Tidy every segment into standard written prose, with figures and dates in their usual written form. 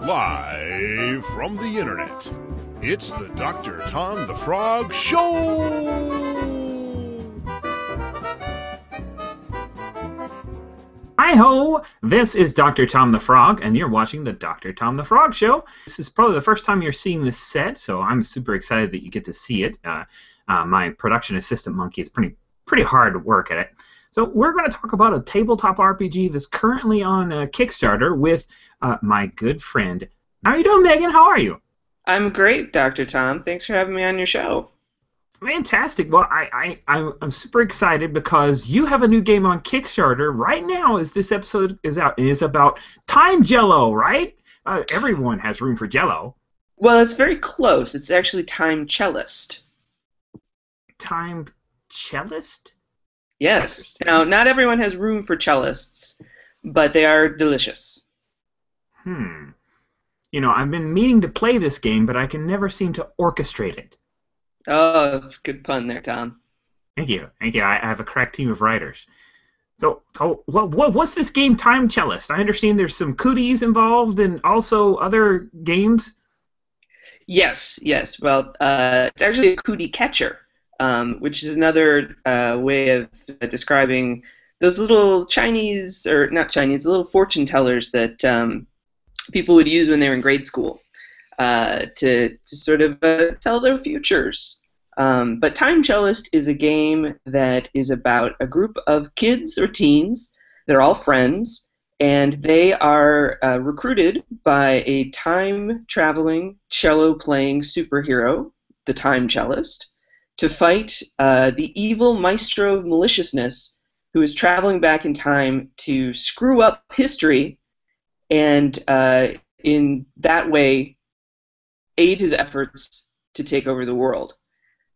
Live from the internet, it's the Dr. Tom the Frog Show! Hi-ho! This is Dr. Tom the Frog, and you're watching the Dr. Tom the Frog Show. This is probably the first time you're seeing this set, so I'm super excited that you get to see it. My production assistant monkey is pretty hard to work at it. So we're going to talk about a tabletop RPG that's currently on Kickstarter with my good friend. How are you doing, Megan? How are you? I'm great, Dr. Tom. Thanks for having me on your show. Fantastic. Well, I'm super excited because you have a new game on Kickstarter right now as this episode is out. It is about Time Jello, right? Everyone has room for Jello. Well, it's very close. It's actually Time Cellist. Time Cellist? Yes. Now, not everyone has room for cellists, but they are delicious. You know, I've been meaning to play this game, but I can never seem to orchestrate it. Oh, that's a good pun there, Tom. Thank you. Thank you. I have a crack team of writers. So what's this game, Time Cellist? I understand there's some cooties involved and also other games. Yes. Well, it's actually a cootie catcher, which is another way of describing those little Chinese, or not Chinese, little fortune tellers that people would use when they were in grade school to sort of tell their futures. But Time Cellist is a game that is about a group of kids or teens. They're all friends, and they are recruited by a time-traveling, cello-playing superhero, the Time Cellist, to fight the evil maestro of maliciousness who is traveling back in time to screw up history and in that way aid his efforts to take over the world.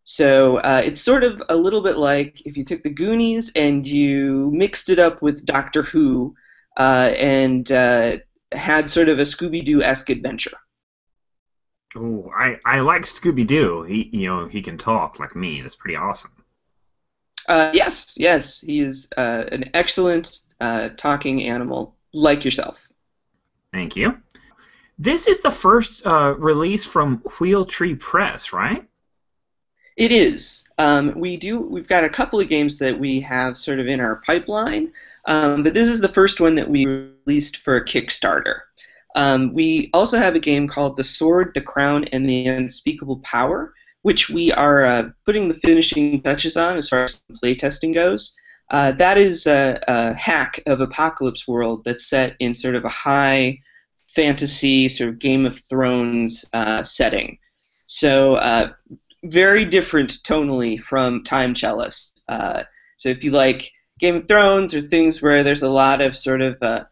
So it's sort of a little bit like if you took the Goonies and you mixed it up with Doctor Who and had sort of a Scooby-Doo-esque adventure. Oh, I like Scooby-Doo. He can talk like me. That's pretty awesome. Yes, he is an excellent talking animal like yourself. Thank you. This is the first release from Wheel Tree Press, right? It is. We've got a couple of games that we have sort of in our pipeline, but this is the first one that we released for a Kickstarter. We also have a game called The Sword, the Crown, and the Unspeakable Power, which we are putting the finishing touches on as far as playtesting goes. That is a hack of Apocalypse World that's set in sort of a high fantasy, sort of Game of Thrones setting. So very different tonally from Time Cellist. So if you like Game of Thrones or things where there's a lot of sort of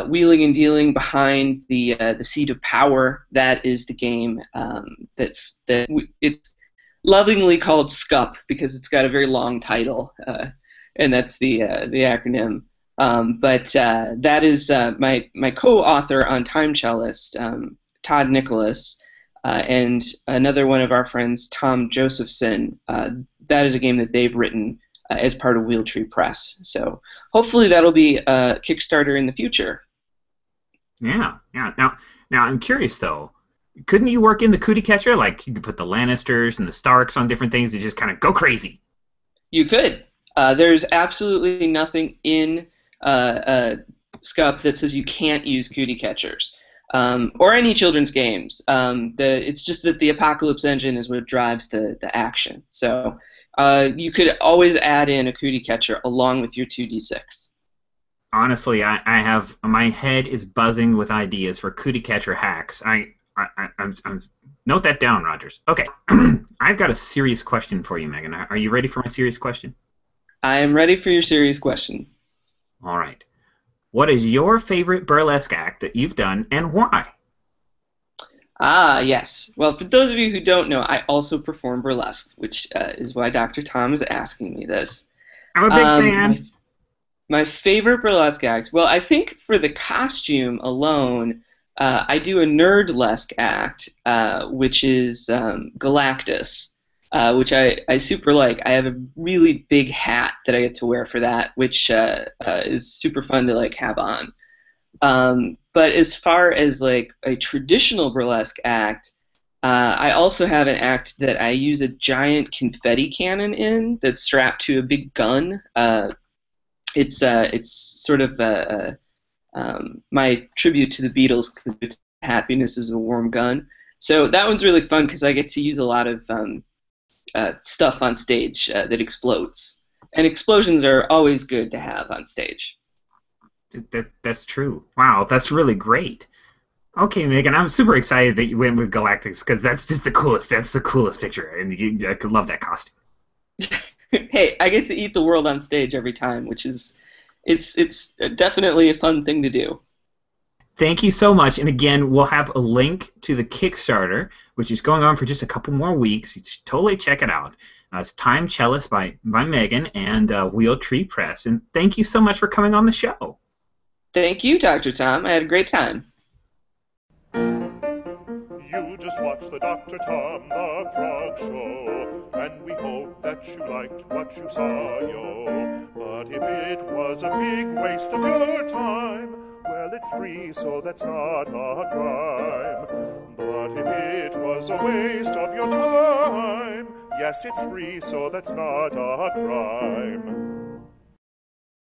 wheeling and dealing behind the seat of power, that is the game it's lovingly called SCUP because it's got a very long title, and that's the acronym. But that is my co-author on Time Cellist, Todd Nicholas, and another one of our friends, Tom Josephson. That is a game that they've written as part of Wheel Tree Press. So hopefully that'll be a Kickstarter in the future. Yeah. Now I'm curious though. Couldn't you work in the cootie catcher? Like you could put the Lannisters and the Starks on different things and just kind of go crazy. You could. There's absolutely nothing in SCUP that says you can't use cootie catchers. Or any children's games. It's just that the Apocalypse engine is what drives the action. So you could always add in a cootie catcher along with your 2d6. Honestly, I have my head is buzzing with ideas for cootie catcher hacks. I'm note that down, Rogers. Okay, I've got a serious question for you, Megan. Are you ready for my serious question? I am ready for your serious question. All right. What is your favorite burlesque act that you've done, and why? Yes. Well, for those of you who don't know, I also perform burlesque, which is why Dr. Tom is asking me this. I'm a big fan. My favorite burlesque act, well, I think for the costume alone, I do a nerdlesque act, which is Galactus, which I super like. I have a really big hat that I get to wear for that, which is super fun to like have on. But as far as like a traditional burlesque act, I also have an act that I use a giant confetti cannon in that's strapped to a big gun. It's sort of my tribute to the Beatles because happiness is a warm gun. So that one's really fun because I get to use a lot of stuff on stage that explodes. And explosions are always good to have on stage. That's true. Wow, that's really great. Okay, Megan, I'm super excited that you went with Galactus because that's just the coolest. That's the coolest picture, and I could love that costume. Hey, I get to eat the world on stage every time, which is it's definitely a fun thing to do. Thank you so much. And again, we'll have a link to the Kickstarter, which is going on for just a couple more weeks. You should totally check it out. It's Time Cellist by Megan and Wheel Tree Press. And thank you so much for coming on the show. Thank you, Dr. Tom. I had a great time. You just watched the Dr. Tom the Frog Show, and we hope that you liked what you saw, yo. But if it was a big waste of your time, well, it's free, so that's not a crime. But if it was a waste of your time, yes, it's free, so that's not a crime.